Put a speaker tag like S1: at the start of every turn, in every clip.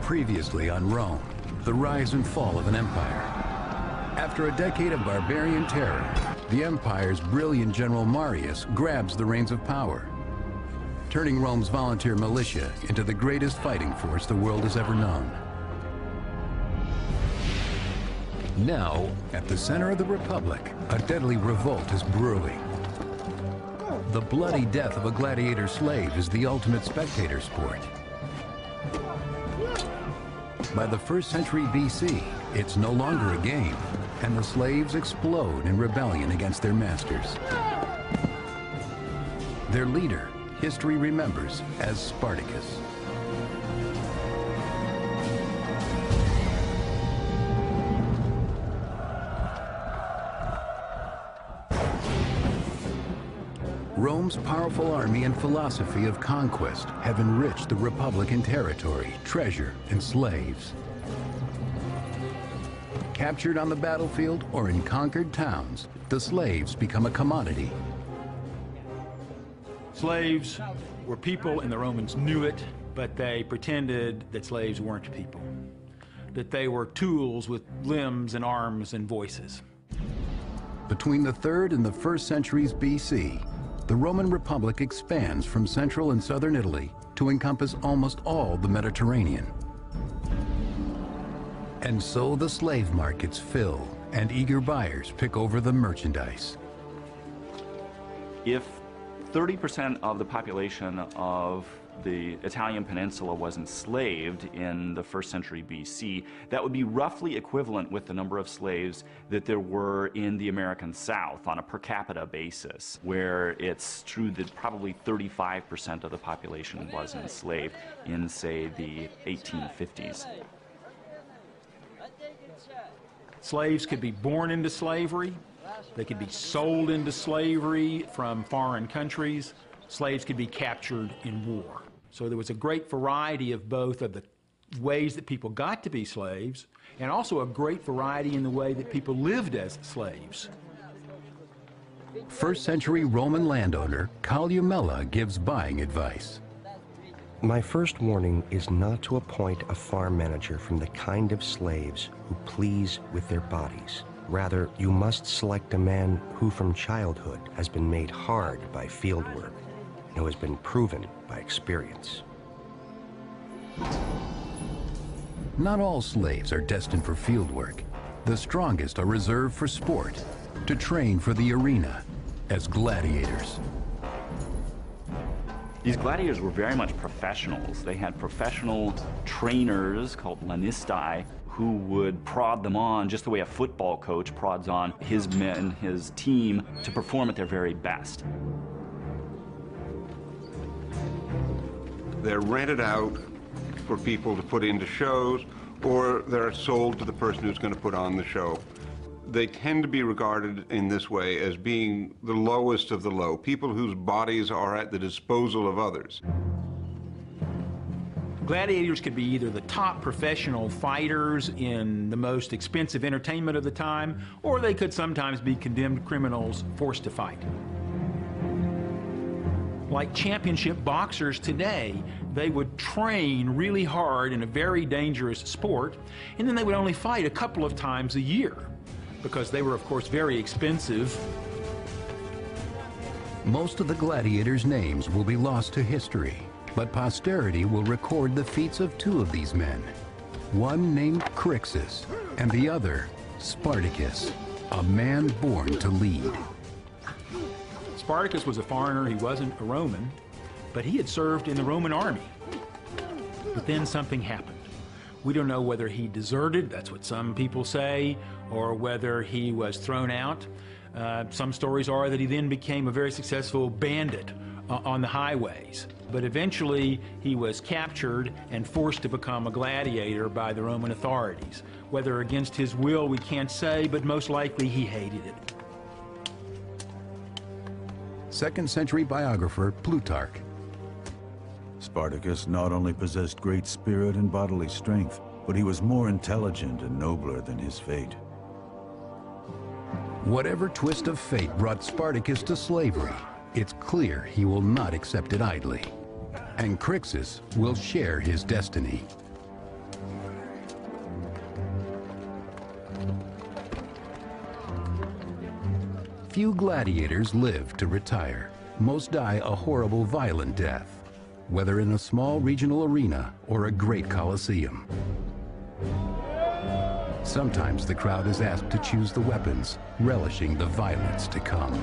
S1: Previously on Rome, the rise and fall of an empire. After a decade of barbarian terror, the empire's brilliant general Marius grabs the reins of power, turning Rome's volunteer militia into the greatest fighting force the world has ever known. Now, at the center of the Republic, a deadly revolt is brewing. The bloody death of a gladiator slave is the ultimate spectator sport. By the 1st century BC, it's no longer a game, and the slaves explode in rebellion against their masters. Their leader, history remembers as Spartacus. Rome's powerful army and philosophy of conquest have enriched the Republic in territory, treasure, and slaves. Captured on the battlefield or in conquered towns, the slaves become a commodity.
S2: Slaves were people, and the Romans knew it, but they pretended that slaves weren't people, that they were tools with limbs and arms and voices.
S1: Between the 3rd and the 1st centuries BC, the Roman Republic expands from central and southern Italy to encompass almost all the Mediterranean. And so the slave markets fill, and eager buyers pick over the merchandise.
S3: If 30% of the population of the Italian peninsula was enslaved in the 1st century BC, that would be roughly equivalent with the number of slaves that there were in the American South on a per capita basis, where it's true that probably 35% of the population was enslaved in, say, the 1850s.
S2: Slaves could be born into slavery. They could be sold into slavery from foreign countries. Slaves could be captured in war. So there was a great variety of both of the ways that people got to be slaves, and also a great variety in the way that people lived as slaves.
S1: 1st century Roman landowner Columella gives buying advice.
S4: My first warning is not to appoint a farm manager from the kind of slaves who please with their bodies. Rather, you must select a man who from childhood has been made hard by field work and who has been proven by experience.
S1: Not all slaves are destined for field work. The strongest are reserved for sport, to train for the arena as gladiators.
S3: These gladiators were very much professionals. They had professional trainers called lanistae who would prod them on just the way a football coach prods on his men, his team, to perform at their very best.
S5: They're rented out for people to put into shows, or they're sold to the person who's going to put on the show. They tend to be regarded in this way as being the lowest of the low, people whose bodies are at the disposal of others.
S2: Gladiators could be either the top professional fighters in the most expensive entertainment of the time, or they could sometimes be condemned criminals forced to fight. Like championship boxers today, they would train really hard in a very dangerous sport, and then they would only fight a couple of times a year, because they were, of course, very expensive.
S1: Most of the gladiators' names will be lost to history, but posterity will record the feats of 2 of these men. One named Crixus, and the other Spartacus, a man born to lead.
S2: Spartacus was a foreigner. He wasn't a Roman, but he had served in the Roman army. But then something happened. We don't know whether he deserted, that's what some people say, or whether he was thrown out. Some stories are that he then became a very successful bandit on the highways. But eventually he was captured and forced to become a gladiator by the Roman authorities. Whether against his will, we can't say, but most likely he hated it.
S1: 2nd century biographer Plutarch.
S6: Spartacus not only possessed great spirit and bodily strength, but he was more intelligent and nobler than his fate.
S1: Whatever twist of fate brought Spartacus to slavery, it's clear he will not accept it idly. And Crixus will share his destiny. Few gladiators live to retire. Most die a horrible, violent death, whether in a small regional arena or a great coliseum. Sometimes the crowd is asked to choose the weapons, relishing the violence to come.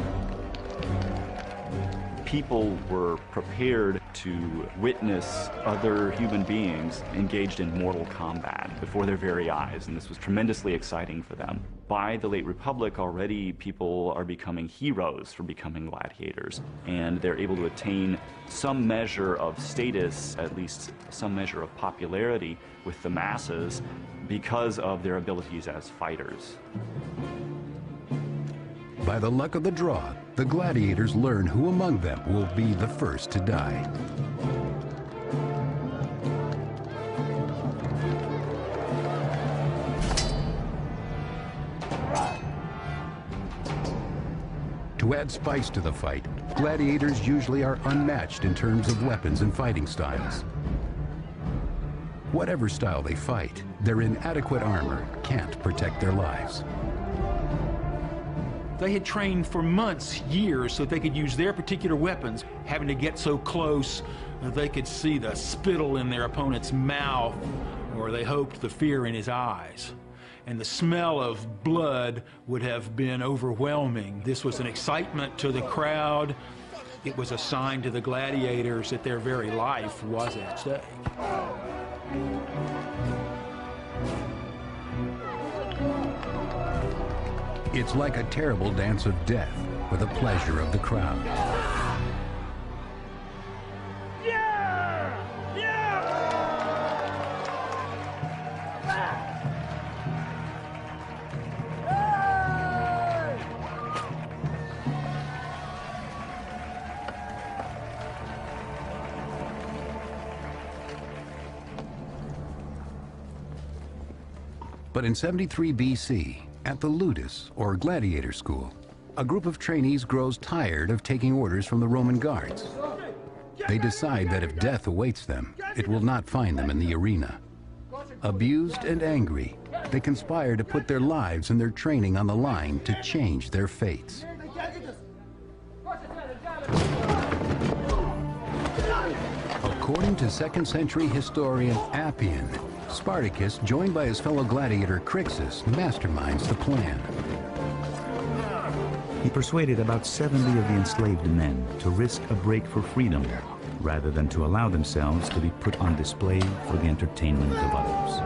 S3: People were prepared to witness other human beings engaged in mortal combat before their very eyes, and this was tremendously exciting for them. By the late Republic, already people are becoming heroes for becoming gladiators, and they're able to attain some measure of status, at least some measure of popularity with the masses because of their abilities as fighters.
S1: By the luck of the draw, the gladiators learn who among them will be the first to die. To add spice to the fight, gladiators usually are unmatched in terms of weapons and fighting styles. Whatever style they fight, their inadequate armor can't protect their lives.
S2: They had trained for months, years, so they could use their particular weapons, having to get so close that they could see the spittle in their opponent's mouth, or they hoped the fear in his eyes. And the smell of blood would have been overwhelming. This was an excitement to the crowd. It was a sign to the gladiators that their very life was at stake.
S1: It's like a terrible dance of death for the pleasure of the crowd. But in 73 BC, at the Ludus, or Gladiator School, a group of trainees grows tired of taking orders from the Roman guards. They decide that if death awaits them, it will not find them in the arena. Abused and angry, they conspire to put their lives and their training on the line to change their fates. According to 2nd century historian Appian, Spartacus, joined by his fellow gladiator Crixus, masterminds the plan.
S7: He persuaded about 70 of the enslaved men to risk a break for freedom, rather than to allow themselves to be put on display for the entertainment of others.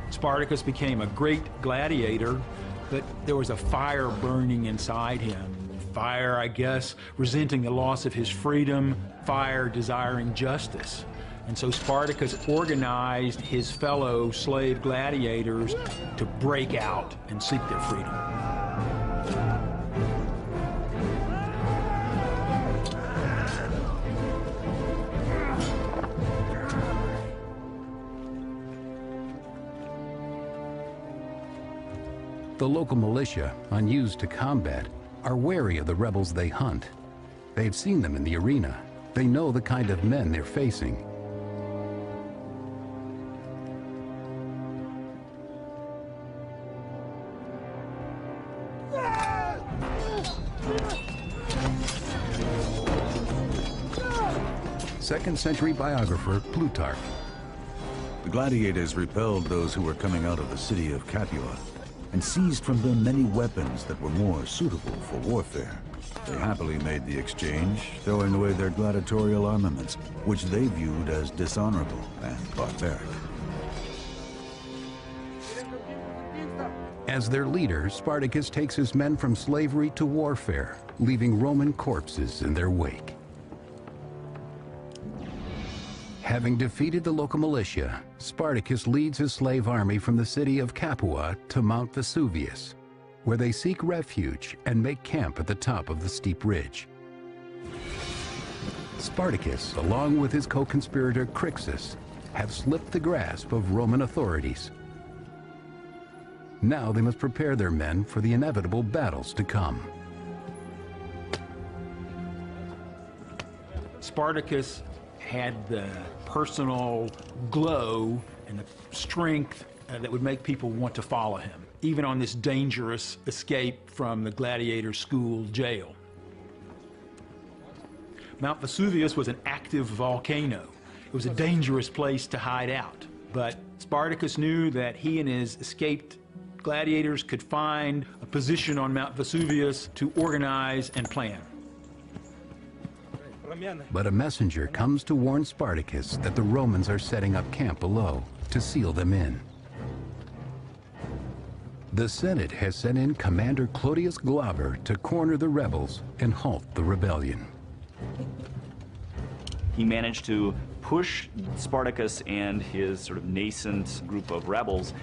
S2: Spartacus became a great gladiator, but there was a fire burning inside him. Fire, I guess, resenting the loss of his freedom, fire desiring justice. And so Spartacus organized his fellow slave gladiators to break out and seek their freedom.
S1: The local militia, unused to combat, are wary of the rebels they hunt. They've seen them in the arena. They know the kind of men they're facing. Second-century biographer Plutarch.
S6: The gladiators repelled those who were coming out of the city of Capua and seized from them many weapons that were more suitable for warfare. They happily made the exchange, throwing away their gladiatorial armaments, which they viewed as dishonorable and barbaric.
S1: As their leader, Spartacus takes his men from slavery to warfare, leaving Roman corpses in their wake. Having defeated the local militia, Spartacus leads his slave army from the city of Capua to Mount Vesuvius, where they seek refuge and make camp at the top of the steep ridge. Spartacus, along with his co-conspirator Crixus, have slipped the grasp of Roman authorities. Now they must prepare their men for the inevitable battles to come.
S2: Spartacus had the personal glow and the strength that would make people want to follow him. even on this dangerous escape from the Gladiator school jail. Mount Vesuvius was an active volcano. It was a dangerous place to hide out, but Spartacus knew that he and his escaped gladiators could find a position on Mount Vesuvius to organize and plan.
S1: But a messenger comes to warn Spartacus that the Romans are setting up camp below to seal them in. The Senate has sent in Commander Clodius Glaber to corner the rebels and halt the rebellion.
S3: He managed to push Spartacus and his sort of nascent group of rebels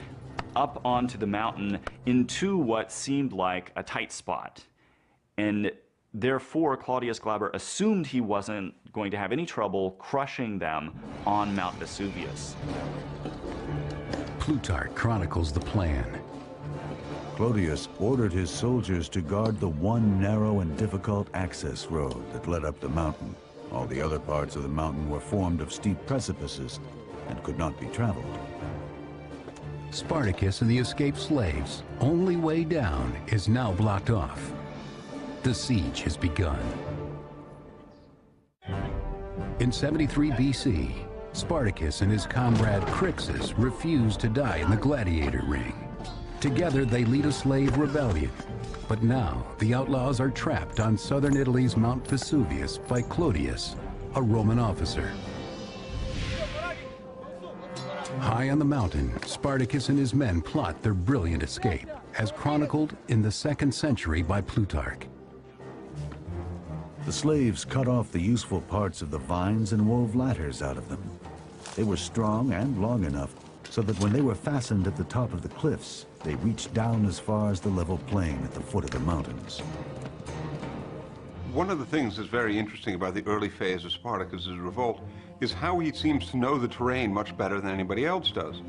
S3: up onto the mountain into what seemed like a tight spot. And therefore, Clodius Glaber assumed he wasn't going to have any trouble crushing them on Mount Vesuvius.
S1: Plutarch chronicles the plan.
S6: Clodius ordered his soldiers to guard the one narrow and difficult access road that led up the mountain. All the other parts of the mountain were formed of steep precipices and could not be traveled.
S1: Spartacus and the escaped slaves' only way down is now blocked off. The siege has begun. In 73 BC, Spartacus and his comrade Crixus refuse to die in the gladiator ring. Together they lead a slave rebellion. But now the outlaws are trapped on southern Italy's Mount Vesuvius by Clodius, a Roman officer. High on the mountain, Spartacus and his men plot their brilliant escape, as chronicled in the 2nd century by Plutarch.
S6: The slaves cut off the useful parts of the vines and wove ladders out of them. They were strong and long enough so that when they were fastened at the top of the cliffs, they reached down as far as the level plain at the foot of the mountains.
S5: One of the things that's very interesting about the early phase of Spartacus's revolt is how he seems to know the terrain much better than anybody else does.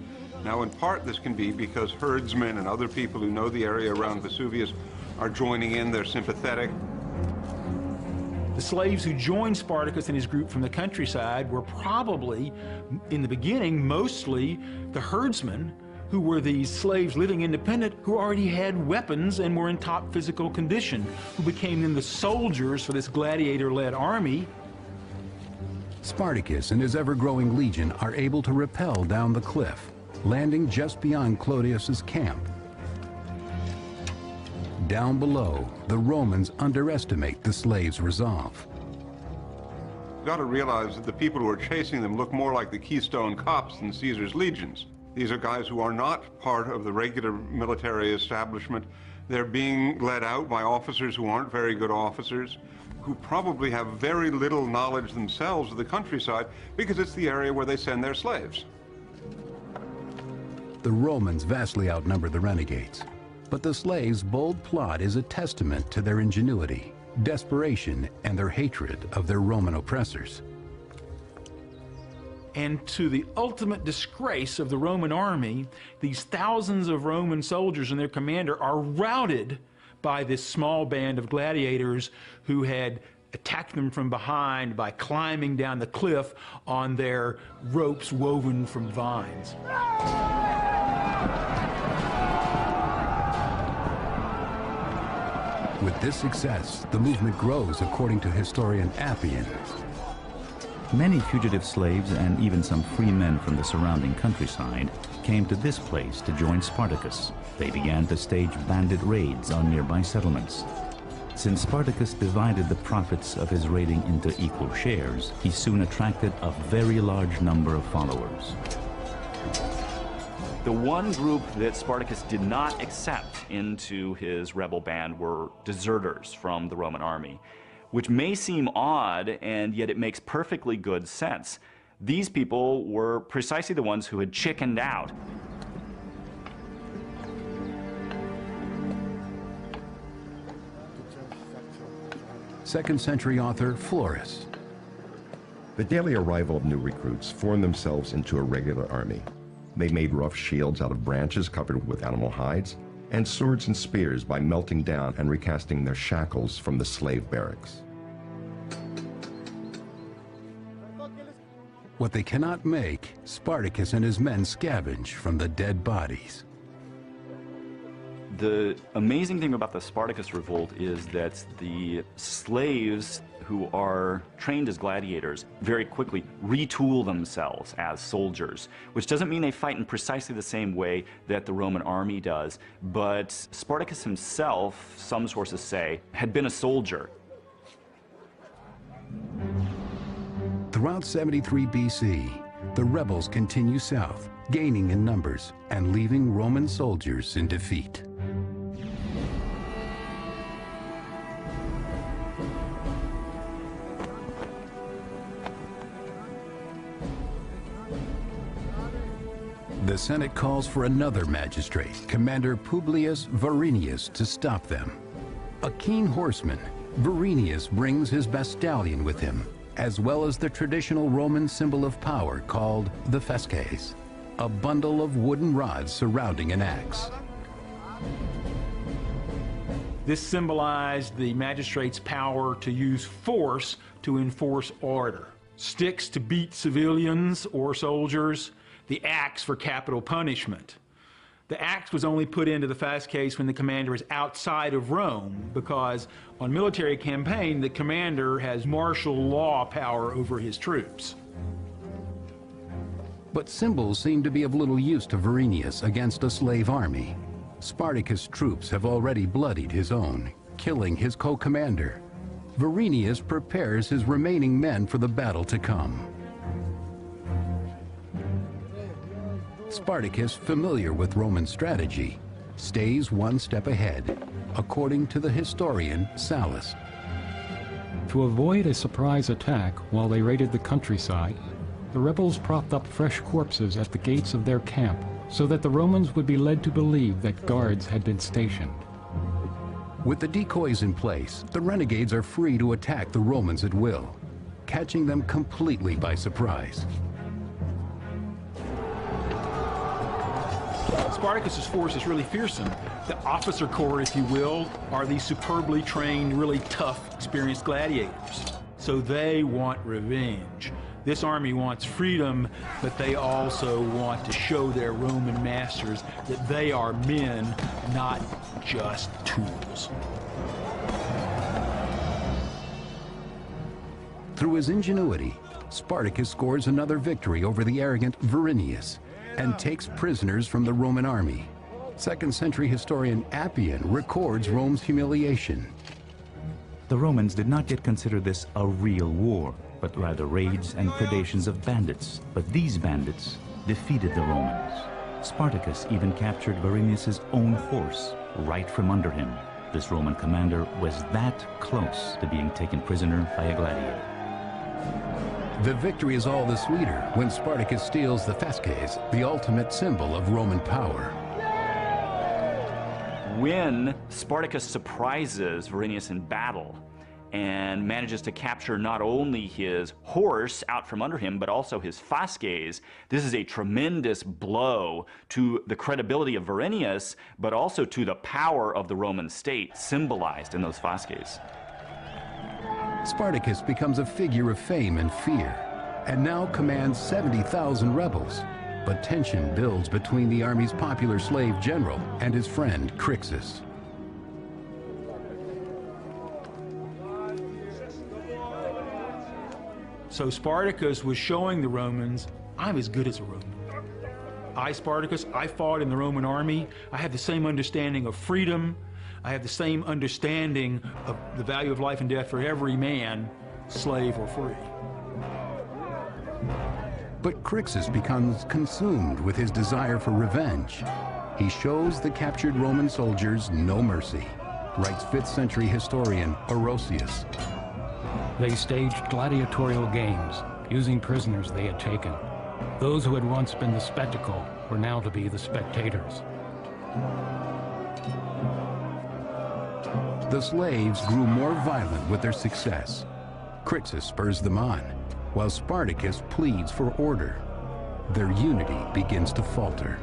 S5: Now, in part, this can be because herdsmen and other people who know the area around Vesuvius are joining in, they're sympathetic.
S2: The slaves who joined Spartacus and his group from the countryside were probably, in the beginning, mostly the herdsmen, who were these slaves living independent, who already had weapons and were in top physical condition, who became then the soldiers for this gladiator-led army.
S1: Spartacus and his ever-growing legion are able to rappel down the cliff, landing just beyond Clodius's camp. Down below, the Romans underestimate the slaves' resolve.
S5: You've got to realize that the people who are chasing them look more like the Keystone Cops than Caesar's legions. These are guys who are not part of the regular military establishment. They're being led out by officers who aren't very good officers, who probably have very little knowledge themselves of the countryside because it's the area where they send their slaves.
S1: The Romans vastly outnumber the renegades, but the slaves' bold plot is a testament to their ingenuity, desperation, and their hatred of their Roman oppressors.
S2: And to the ultimate disgrace of the Roman army, these thousands of Roman soldiers and their commander are routed by this small band of gladiators who had attacked them from behind by climbing down the cliff on their ropes woven from vines.
S1: With this success, the movement grows, according to historian Appian.
S7: Many fugitive slaves and even some free men from the surrounding countryside came to this place to join Spartacus. They began to stage bandit raids on nearby settlements. Since Spartacus divided the profits of his raiding into equal shares, he soon attracted a very large number of followers.
S3: The one group that Spartacus did not accept into his rebel band were deserters from the Roman army, which may seem odd, and yet it makes perfectly good sense. These people were precisely the ones who had chickened out.
S1: Second-century author Florus.
S8: The daily arrival of new recruits formed themselves into a regular army. They made rough shields out of branches covered with animal hides, and swords and spears by melting down and recasting their shackles from the slave barracks.
S1: What they cannot make, Spartacus and his men scavenge from the dead bodies.
S3: The amazing thing about the Spartacus revolt is that the slaves who are trained as gladiators very quickly retool themselves as soldiers, which doesn't mean they fight in precisely the same way that the Roman army does, but Spartacus himself, some sources say, had been a soldier.
S1: Throughout 73 BC, the rebels continue south, gaining in numbers and leaving Roman soldiers in defeat. The Senate calls for another magistrate, Commander Publius Varinius, to stop them. A keen horseman, Varinius brings his bastallion with him, as well as the traditional Roman symbol of power called the fasces, a bundle of wooden rods surrounding an axe.
S2: This symbolized the magistrate's power to use force to enforce order. Sticks to beat civilians or soldiers, the axe for capital punishment. The axe was only put into the fasces when the commander is outside of Rome, because on military campaign, the commander has martial law power over his troops.
S1: But symbols seem to be of little use to Varinius against a slave army. Spartacus' troops have already bloodied his own, killing his co-commander. Varinius prepares his remaining men for the battle to come. Spartacus, familiar with Roman strategy, stays one step ahead, according to the historian Sallust.
S9: To avoid a surprise attack while they raided the countryside, the rebels propped up fresh corpses at the gates of their camp so that the Romans would be led to believe that guards had been stationed.
S1: With the decoys in place, the renegades are free to attack the Romans at will, catching them completely by surprise.
S2: Spartacus's force is really fearsome. The officer corps, if you will, are these superbly trained, really tough, experienced gladiators. So they want revenge. This army wants freedom, but they also want to show their Roman masters that they are men, not just tools.
S1: Through his ingenuity, Spartacus scores another victory over the arrogant Varinius and takes prisoners from the Roman army. 2nd century historian Appian records Rome's humiliation.
S7: The Romans did not yet consider this a real war, but rather raids and predations of bandits. But these bandits defeated the Romans. Spartacus even captured Varinius' own horse right from under him. This Roman commander was that close to being taken prisoner by a gladiator.
S1: The victory is all the sweeter when Spartacus steals the fasces, the ultimate symbol of Roman power.
S3: When Spartacus surprises Varinius in battle and manages to capture not only his horse out from under him, but also his fasces, this is a tremendous blow to the credibility of Varinius, but also to the power of the Roman state symbolized in those fasces.
S1: Spartacus becomes a figure of fame and fear, and now commands 70,000 rebels. But tension builds between the army's popular slave general and his friend Crixus.
S2: So Spartacus was showing the Romans, I'm as good as a Roman. I, Spartacus, I fought in the Roman army. I have the same understanding of freedom. I have the same understanding of the value of life and death for every man, slave or free.
S1: But Crixus becomes consumed with his desire for revenge. He shows the captured Roman soldiers no mercy, writes 5th century historian Orosius.
S9: They staged gladiatorial games, using prisoners they had taken. Those who had once been the spectacle were now to be the spectators.
S1: The slaves grew more violent with their success. Crixus spurs them on, while Spartacus pleads for order. Their unity begins to falter.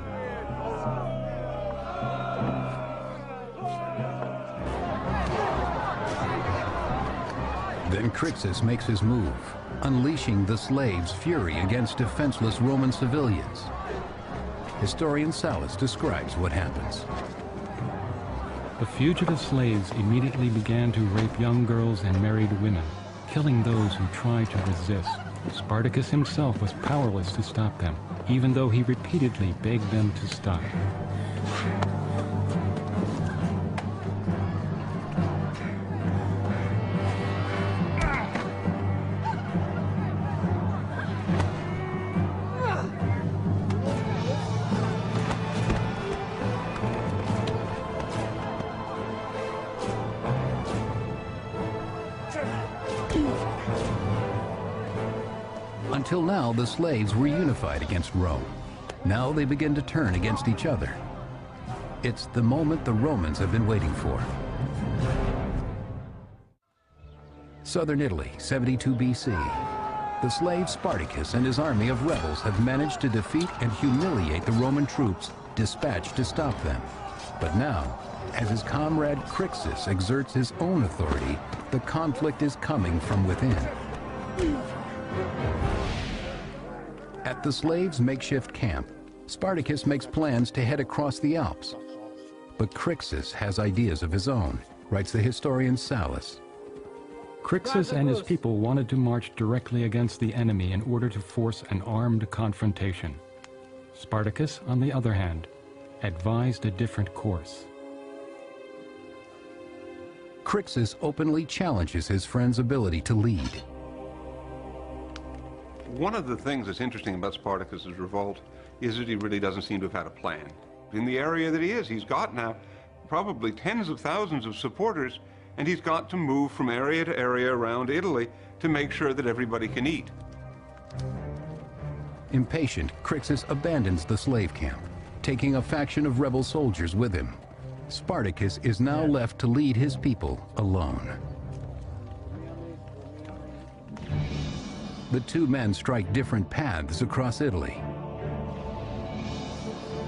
S1: Then Crixus makes his move, unleashing the slaves' fury against defenseless Roman civilians. Historian Sallust describes what happens.
S9: The fugitive slaves immediately began to rape young girls and married women, killing those who tried to resist. Spartacus himself was powerless to stop them, even though he repeatedly begged them to stop.
S1: Until now, the slaves were unified against Rome. Now they begin to turn against each other. It's the moment the Romans have been waiting for. Southern Italy, 72 BC. The slave Spartacus and his army of rebels have managed to defeat and humiliate the Roman troops dispatched to stop them. But now, as his comrade Crixus exerts his own authority, the conflict is coming from within. At the slaves' makeshift camp, Spartacus makes plans to head across the Alps. But Crixus has ideas of his own, writes the historian Sallust.
S9: Crixus and his people wanted to march directly against the enemy in order to force an armed confrontation. Spartacus, on the other hand, advised a different course.
S1: Crixus openly challenges his friend's ability to lead.
S5: One of the things that's interesting about Spartacus's revolt is that he really doesn't seem to have had a plan. In the area that he is, he's got now probably tens of thousands of supporters, and he's got to move from area to area around Italy to make sure that everybody can eat.
S1: Impatient, Crixus abandons the slave camp, taking a faction of rebel soldiers with him. Spartacus is now left to lead his people alone. The two men strike different paths across Italy.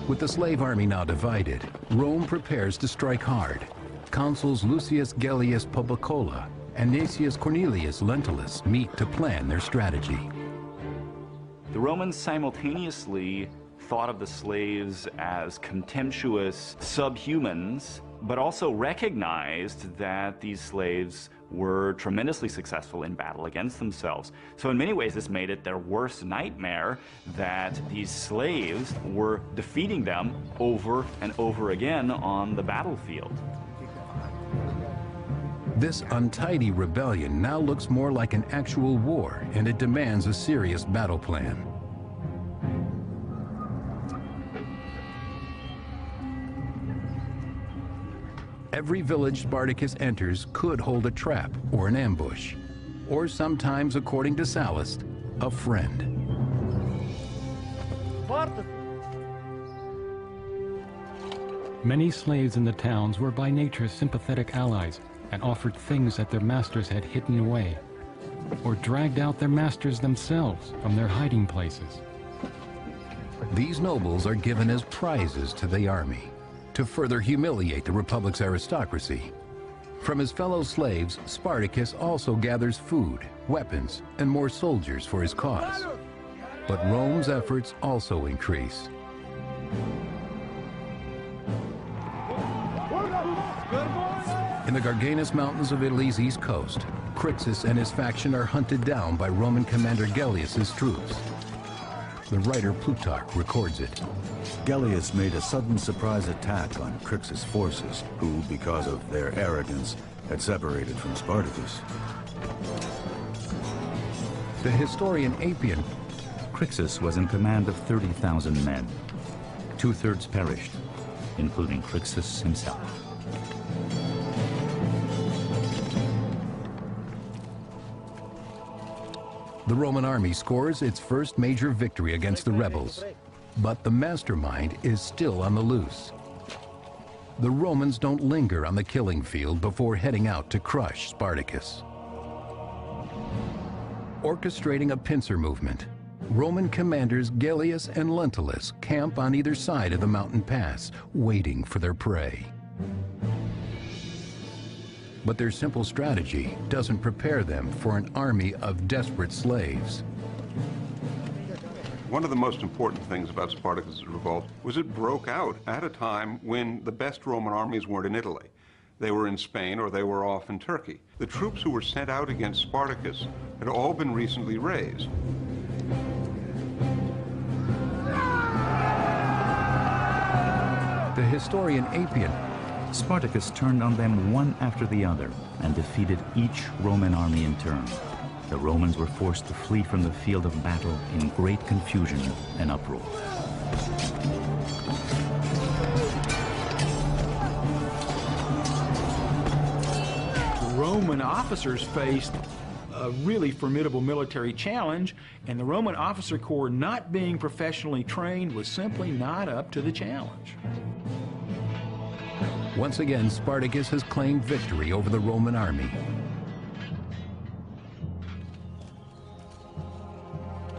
S1: With the slave army now divided, Rome prepares to strike hard. Consuls Lucius Gellius Publicola and Nacius Cornelius Lentulus meet to plan their strategy.
S3: The Romans simultaneously thought of the slaves as contemptuous subhumans, but also recognized that these slaves were tremendously successful in battle against themselves. So in many ways, this made it their worst nightmare that these slaves were defeating them over and over again on the battlefield.
S1: This untidy rebellion now looks more like an actual war, and it demands a serious battle plan. Every village Spartacus enters could hold a trap or an ambush, or sometimes, according to Sallust, a friend.
S9: Many slaves in the towns were by nature sympathetic allies and offered things that their masters had hidden away, or dragged out their masters themselves from their hiding places.
S1: These nobles are given as prizes to the army, to further humiliate the Republic's aristocracy. From his fellow slaves, Spartacus also gathers food, weapons, and more soldiers for his cause. But Rome's efforts also increase. In the Garganus Mountains of Italy's east coast, Crixus and his faction are hunted down by Roman commander Gellius's troops. The writer Plutarch records it.
S6: Gellius made a sudden surprise attack on Crixus' forces, who, because of their arrogance, had separated from Spartacus.
S1: The historian Appian.
S7: Crixus was in command of 30,000 men. 2/3 perished, including Crixus himself.
S1: The Roman army scores its first major victory against the rebels, but the mastermind is still on the loose. The Romans don't linger on the killing field before heading out to crush Spartacus. Orchestrating a pincer movement, Roman commanders Gellius and Lentulus camp on either side of the mountain pass, waiting for their prey. But their simple strategy doesn't prepare them for an army of desperate slaves.
S5: One of the most important things about Spartacus' revolt was it broke out at a time when the best Roman armies weren't in Italy. They were in Spain or they were off in Turkey. The troops who were sent out against Spartacus had all been recently raised.
S1: The historian Appian.
S7: Spartacus turned on them one after the other and defeated each Roman army in turn. The Romans were forced to flee from the field of battle in great confusion and uproar.
S2: Roman officers faced a really formidable military challenge, and the Roman officer corps, not being professionally trained, was simply not up to the challenge.
S1: Once again, Spartacus has claimed victory over the Roman army.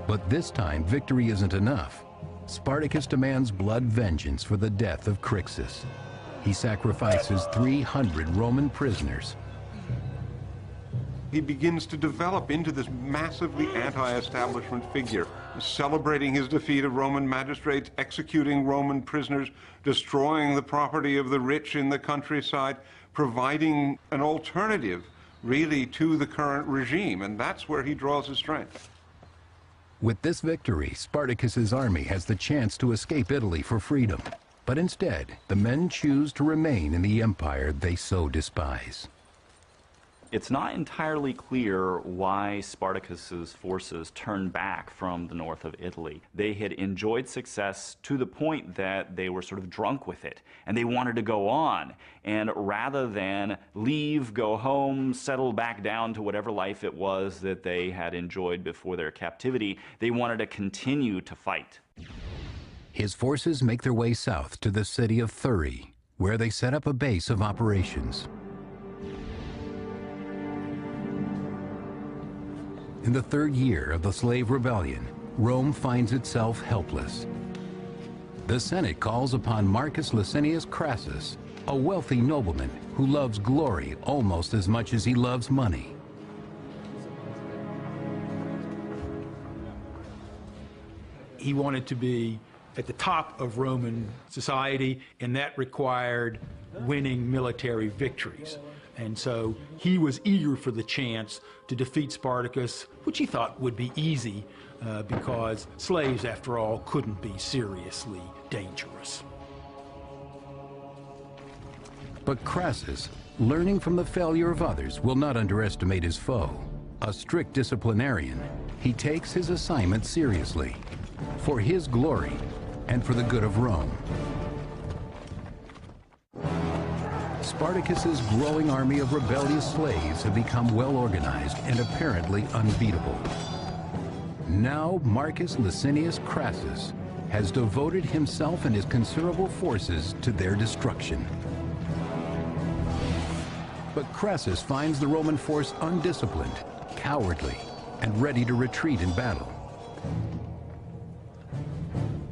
S1: But this time, victory isn't enough. Spartacus demands blood vengeance for the death of Crixus. He sacrifices 300 Roman prisoners.
S5: He begins to develop into this massively anti-establishment figure, celebrating his defeat of Roman magistrates, executing Roman prisoners, destroying the property of the rich in the countryside, providing an alternative, really, to the current regime, and that's where he draws his strength.
S1: With this victory, Spartacus's army has the chance to escape Italy for freedom. But instead, the men choose to remain in the empire they so despise.
S3: It's not entirely clear why Spartacus's forces turned back from the north of Italy. They had enjoyed success to the point that they were sort of drunk with it, and they wanted to go on. And rather than leave, go home, settle back down to whatever life it was that they had enjoyed before their captivity, they wanted to continue to fight.
S1: His forces make their way south to the city of Thurii, where they set up a base of operations. In the third year of the slave rebellion, Rome finds itself helpless. The Senate calls upon Marcus Licinius Crassus, a wealthy nobleman who loves glory almost as much as he loves money.
S2: He wanted to be at the top of Roman society, and that required winning military victories. And so he was eager for the chance to defeat Spartacus, which he thought would be easy because slaves, after all, couldn't be seriously dangerous.
S1: But Crassus, learning from the failure of others, will not underestimate his foe. A strict disciplinarian, he takes his assignment seriously, for his glory and for the good of Rome. Spartacus's growing army of rebellious slaves have become well organized and apparently unbeatable. Now Marcus Licinius Crassus has devoted himself and his considerable forces to their destruction. But Crassus finds the Roman force undisciplined, cowardly, and ready to retreat in battle.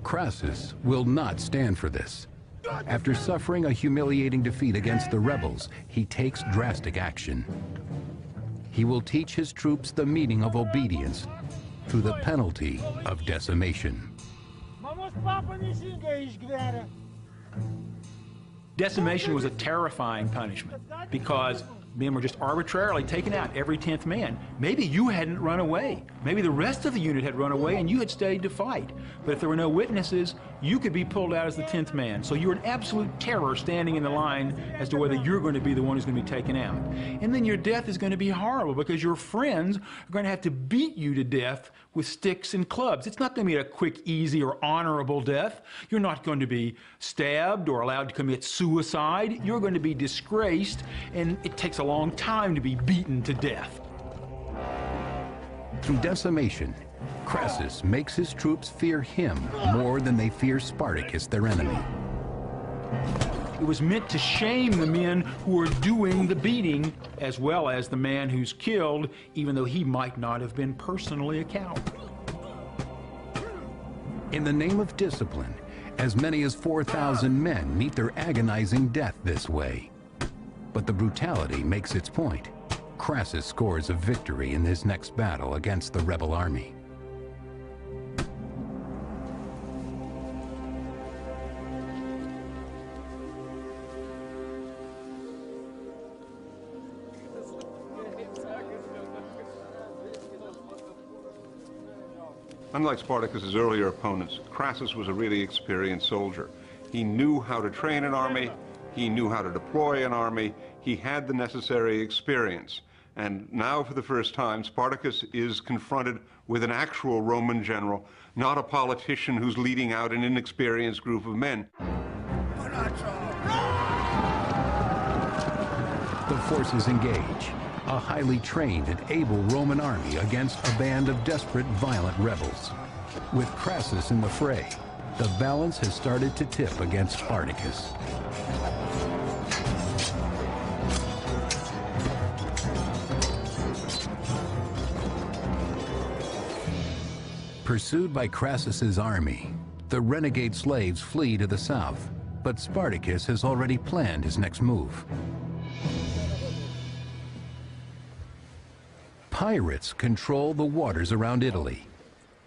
S1: Crassus will not stand for this. After suffering a humiliating defeat against the rebels, he takes drastic action. He will teach his troops the meaning of obedience through the penalty of decimation.
S2: Decimation was a terrifying punishment because men were just arbitrarily taken out, every 10th man. Maybe you hadn't run away. Maybe the rest of the unit had run away and you had stayed to fight. But if there were no witnesses, you could be pulled out as the 10th man. So you were in absolute terror standing in the line as to whether you're going to be the one who's going to be taken out. And then your death is going to be horrible because your friends are going to have to beat you to death with sticks and clubs. It's not going to be a quick, easy, or honorable death. You're not going to be stabbed or allowed to commit suicide. You're going to be disgraced, and it takes a long time to be beaten to death.
S1: Through decimation, Crassus makes his troops fear him more than they fear Spartacus, their enemy.
S2: It was meant to shame the men who are doing the beating, as well as the man who's killed, even though he might not have been personally a coward.
S1: In the name of discipline, as many as 4,000 men meet their agonizing death this way. But the brutality makes its point. Crassus scores a victory in his next battle against the rebel army.
S5: Unlike Spartacus's earlier opponents, Crassus was a really experienced soldier. He knew how to train an army, he knew how to deploy an army, he had the necessary experience. And now, for the first time, Spartacus is confronted with an actual Roman general, not a politician who's leading out an inexperienced group of men.
S1: The forces engage, a highly trained and able Roman army against a band of desperate, violent rebels. With Crassus in the fray, the balance has started to tip against Spartacus. Pursued by Crassus's army, the renegade slaves flee to the south, but Spartacus has already planned his next move. Pirates control the waters around Italy.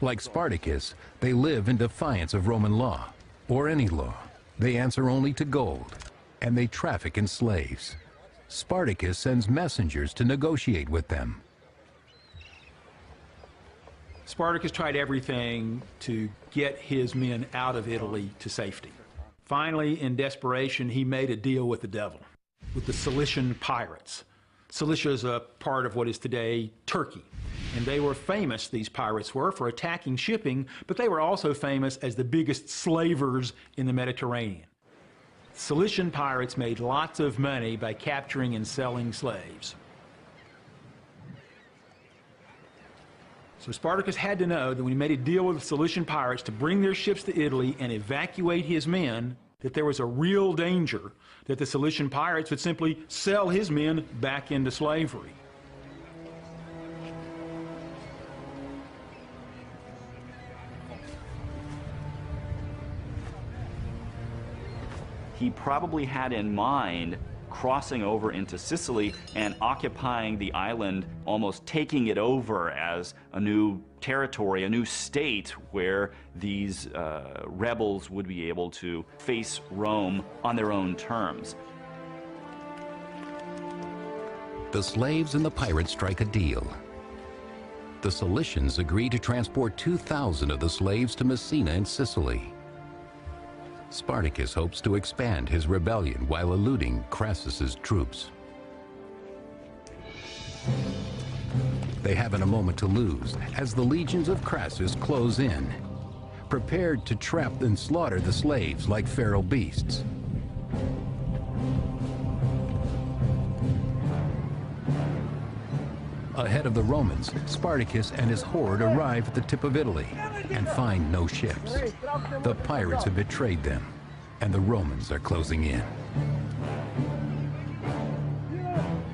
S1: Like Spartacus, they live in defiance of Roman law, or any law. They answer only to gold, and they traffic in slaves. Spartacus sends messengers to negotiate with them.
S2: Spartacus tried everything to get his men out of Italy to safety. Finally, in desperation, he made a deal with the devil, with the Cilician pirates. Cilicia is a part of what is today Turkey, and they were famous, these pirates were, for attacking shipping, but they were also famous as the biggest slavers in the Mediterranean. Cilician pirates made lots of money by capturing and selling slaves. So Spartacus had to know that when he made a deal with the Cilician pirates to bring their ships to Italy and evacuate his men, that there was a real danger that the Cilician pirates would simply sell his men back into slavery.
S3: He probably had in mind crossing over into Sicily and occupying the island, almost taking it over as a new territory, a new state where these rebels would be able to face Rome on their own terms.
S1: The slaves and the pirates strike a deal. The Cilicians agree to transport 2,000 of the slaves to Messina in Sicily. Spartacus hopes to expand his rebellion while eluding Crassus's troops. They haven't a moment to lose as the legions of Crassus close in, prepared to trap and slaughter the slaves like feral beasts. Ahead of the Romans, Spartacus and his horde arrive at the tip of Italy and find no ships. The pirates have betrayed them, and the Romans are closing in.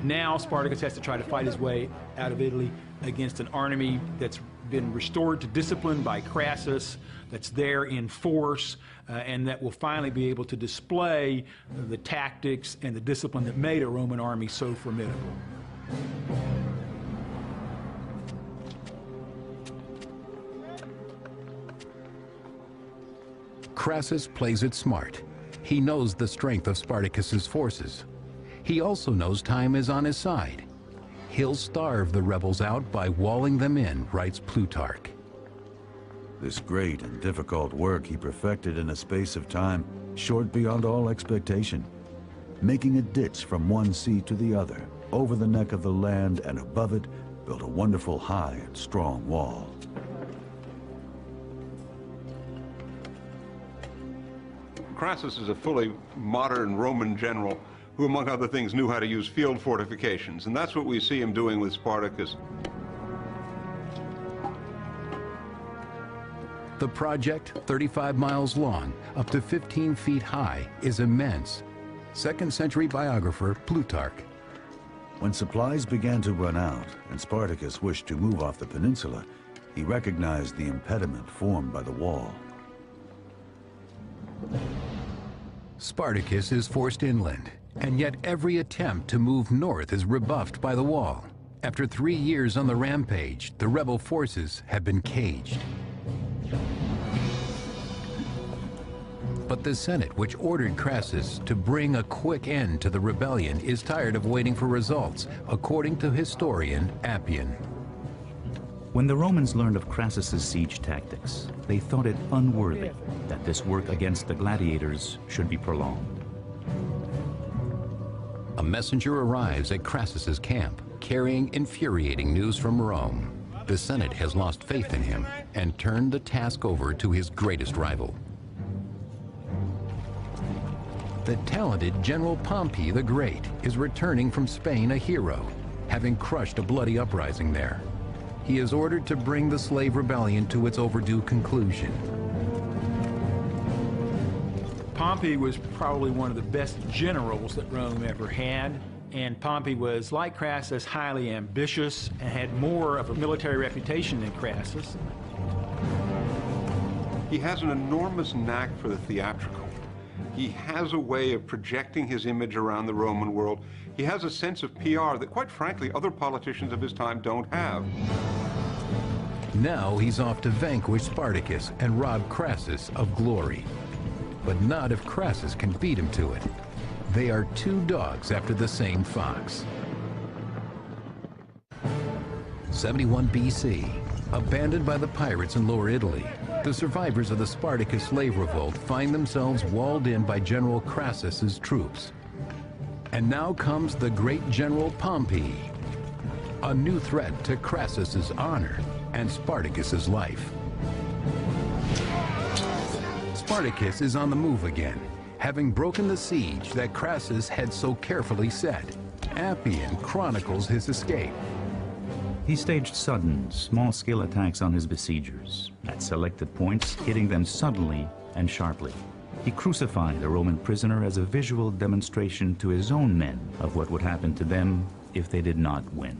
S2: Now Spartacus has to try to fight his way out of Italy against an army that's been restored to discipline by Crassus, that's there in force, and that will finally be able to display the tactics and the discipline that made a Roman army so formidable.
S1: Crassus plays it smart. He knows the strength of Spartacus's forces. He also knows time is on his side. He'll starve the rebels out by walling them in, writes Plutarch.
S6: This great and difficult work he perfected in a space of time short beyond all expectation, making a ditch from one sea to the other, over the neck of the land, and above it built a wonderful high and strong wall.
S5: Crassus is a fully modern Roman general who, among other things, knew how to use field fortifications, and that's what we see him doing with Spartacus.
S1: The project, 35 miles long, up to 15 feet high, is immense. 2nd century biographer Plutarch.
S6: When supplies began to run out and Spartacus wished to move off the peninsula, he recognized the impediment formed by the wall.
S1: Spartacus is forced inland, and yet every attempt to move north is rebuffed by the wall. After 3 years on the rampage, the rebel forces have been caged. But the Senate, which ordered Crassus to bring a quick end to the rebellion, is tired of waiting for results, according to historian Appian.
S7: When the Romans learned of Crassus's siege tactics, they thought it unworthy that this work against the gladiators should be prolonged.
S1: A messenger arrives at Crassus's camp, carrying infuriating news from Rome. The Senate has lost faith in him and turned the task over to his greatest rival. The talented General Pompey the Great is returning from Spain a hero, having crushed a bloody uprising there. He is ordered to bring the slave rebellion to its overdue conclusion.
S2: Pompey was probably one of the best generals that Rome ever had, and Pompey was, like Crassus, highly ambitious and had more of a military reputation than Crassus.
S5: He has an enormous knack for the theatrical. He has a way of projecting his image around the Roman world. He has a sense of PR that, quite frankly, other politicians of his time don't have.
S1: Now he's off to vanquish Spartacus and rob Crassus of glory. But not if Crassus can beat him to it. They are two dogs after the same fox. 71 BC, abandoned by the pirates in Lower Italy, the survivors of the Spartacus slave revolt find themselves walled in by General Crassus's troops. And now comes the great General Pompey, a new threat to Crassus's honor and Spartacus's life. Spartacus is on the move again, having broken the siege that Crassus had so carefully set. Appian chronicles his escape.
S7: He staged sudden, small-scale attacks on his besiegers, at selected points, hitting them suddenly and sharply. He crucified a Roman prisoner as a visual demonstration to his own men of what would happen to them if they did not win.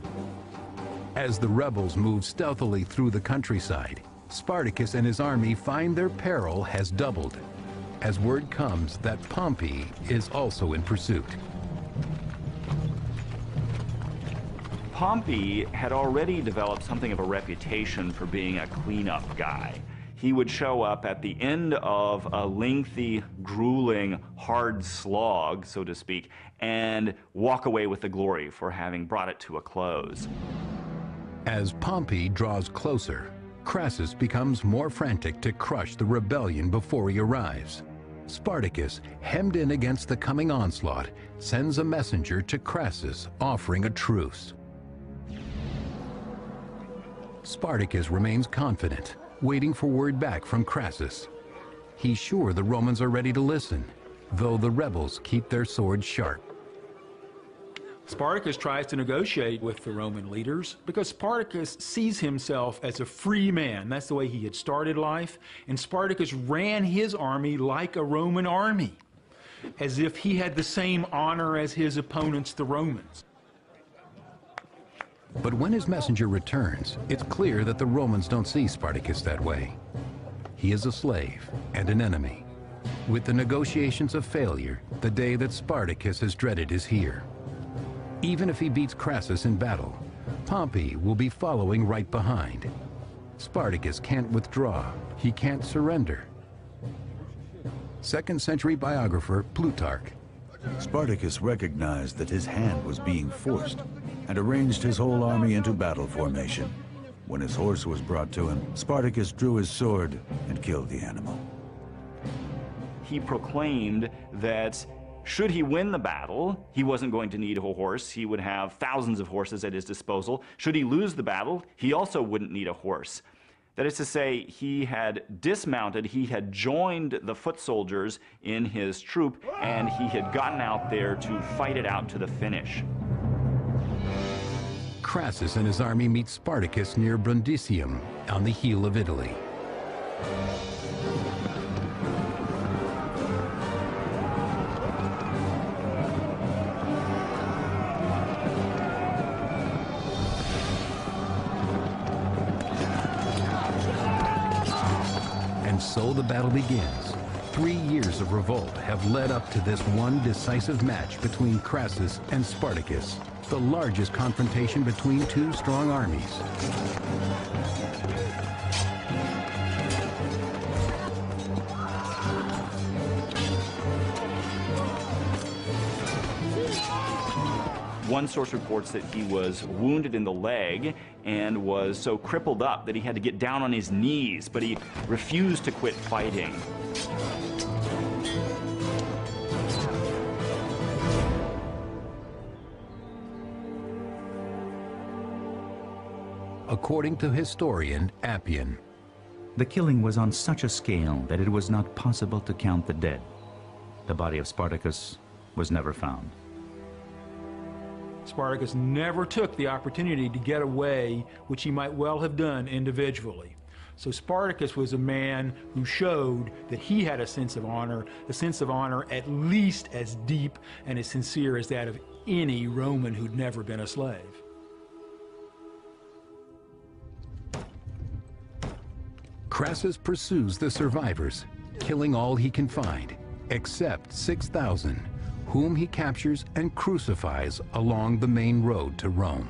S1: As the rebels move stealthily through the countryside, Spartacus and his army find their peril has doubled, as word comes that Pompey is also in pursuit.
S3: Pompey had already developed something of a reputation for being a cleanup guy. He would show up at the end of a lengthy, grueling, hard slog, so to speak, and walk away with the glory for having brought it to a close.
S1: As Pompey draws closer, Crassus becomes more frantic to crush the rebellion before he arrives. Spartacus, hemmed in against the coming onslaught, sends a messenger to Crassus offering a truce. Spartacus remains confident, waiting for word back from Crassus. He's sure the Romans are ready to listen, though the rebels keep their swords sharp.
S2: Spartacus tries to negotiate with the Roman leaders because Spartacus sees himself as a free man. That's the way he had started life. And Spartacus ran his army like a Roman army, as if he had the same honor as his opponents, the Romans.
S1: But when his messenger returns, it's clear that the Romans don't see Spartacus that way. He is a slave and an enemy. With the negotiations a failure, the day that Spartacus has dreaded is here. Even if he beats Crassus in battle, Pompey will be following right behind. Spartacus can't withdraw. He can't surrender. 2nd century biographer Plutarch.
S6: Spartacus recognized that his hand was being forced and arranged his whole army into battle formation. When his horse was brought to him, Spartacus drew his sword and killed the animal.
S3: He proclaimed that should he win the battle, he wasn't going to need a horse. He would have thousands of horses at his disposal. Should he lose the battle, he also wouldn't need a horse. That is to say, he had dismounted, he had joined the foot soldiers in his troop, and he had gotten out there to fight it out to the finish.
S1: Crassus and his army meet Spartacus near Brundisium, on the heel of Italy. So the battle begins. 3 years of revolt have led up to this one decisive match between Crassus and Spartacus, the largest confrontation between two strong armies.
S3: One source reports that he was wounded in the leg and was so crippled up that he had to get down on his knees, but he refused to quit fighting.
S1: According to historian Appian,
S7: the killing was on such a scale that it was not possible to count the dead. The body of Spartacus was never found.
S2: Spartacus never took the opportunity to get away, which he might well have done individually. So Spartacus was a man who showed that he had a sense of honor at least as deep and as sincere as that of any Roman who'd never been a slave.
S1: Crassus pursues the survivors, killing all he can find, except 6,000, whom he captures and crucifies along the main road to Rome.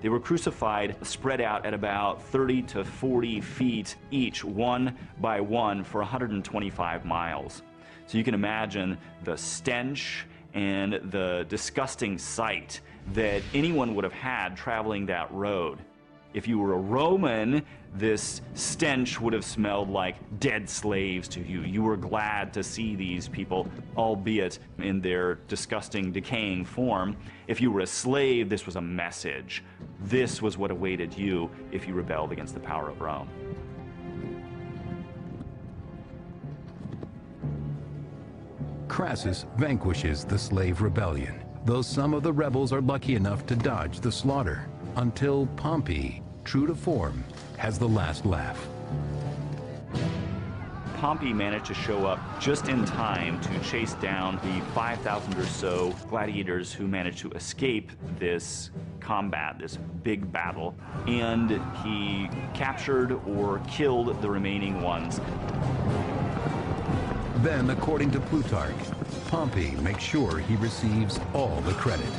S3: They were crucified, spread out at about 30 to 40 feet each, one by one, for 125 miles. So you can imagine the stench and the disgusting sight that anyone would have had traveling that road. If you were a Roman, this stench would have smelled like dead slaves to you. You were glad to see these people, albeit in their disgusting, decaying form. If you were a slave, this was a message. This was what awaited you if you rebelled against the power of Rome.
S1: Crassus vanquishes the slave rebellion, though some of the rebels are lucky enough to dodge the slaughter, until Pompey, true to form, has the last laugh.
S3: Pompey managed to show up just in time to chase down the 5,000 or so gladiators who managed to escape this combat, this big battle, and he captured or killed the remaining ones.
S1: Then, according to Plutarch, Pompey makes sure he receives all the credit.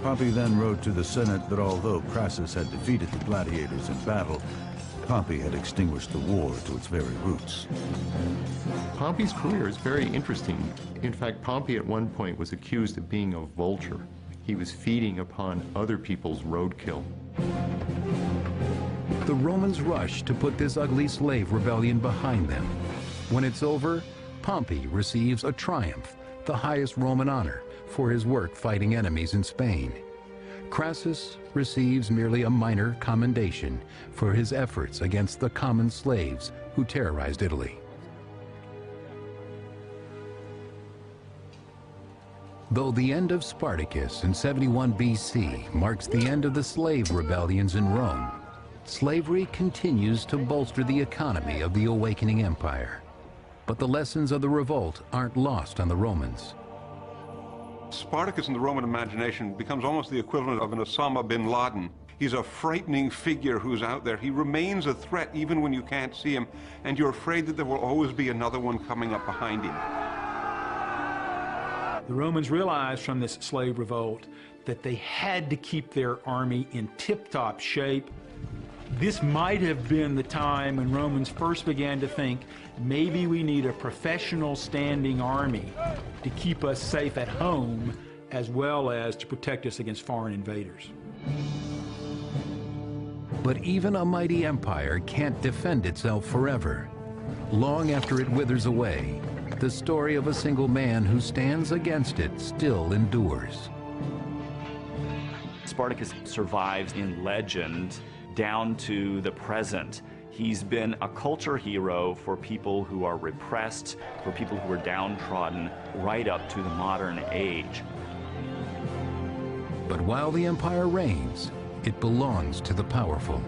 S6: Pompey then wrote to the Senate that although Crassus had defeated the gladiators in battle, Pompey had extinguished the war to its very roots.
S10: Pompey's career is very interesting. In fact, Pompey at one point was accused of being a vulture. He was feeding upon other people's roadkill.
S1: The Romans rush to put this ugly slave rebellion behind them. When it's over, Pompey receives a triumph, the highest Roman honor, for his work fighting enemies in Spain. Crassus receives merely a minor commendation for his efforts against the common slaves who terrorized Italy. Though the end of Spartacus in 71 BC marks the end of the slave rebellions in Rome, slavery continues to bolster the economy of the awakening empire. But the lessons of the revolt aren't lost on the Romans.
S5: Spartacus in the Roman imagination becomes almost the equivalent of an Osama bin Laden. He's a frightening figure who's out there. He remains a threat even when you can't see him, and you're afraid that there will always be another one coming up behind him.
S2: The Romans realized from this slave revolt that they had to keep their army in tip-top shape. This might have been the time when Romans first began to think, maybe we need a professional standing army to keep us safe at home as well as to protect us against foreign invaders.
S1: But even a mighty empire can't defend itself forever. Long after it withers away, the story of a single man who stands against it still endures.
S3: Spartacus survives in legend down to the present. He's been a culture hero for people who are repressed, for people who are downtrodden, right up to the modern age.
S1: But while the empire reigns, it belongs to the powerful.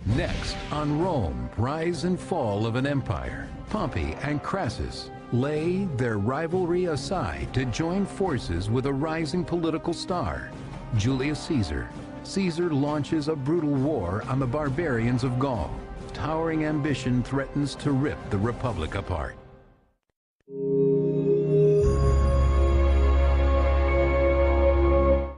S1: Next, on Rome, rise and fall of an empire, Pompey and Crassus lay their rivalry aside to join forces with a rising political star, Julius Caesar. Caesar launches a brutal war on the barbarians of Gaul. Towering ambition threatens to rip the Republic apart.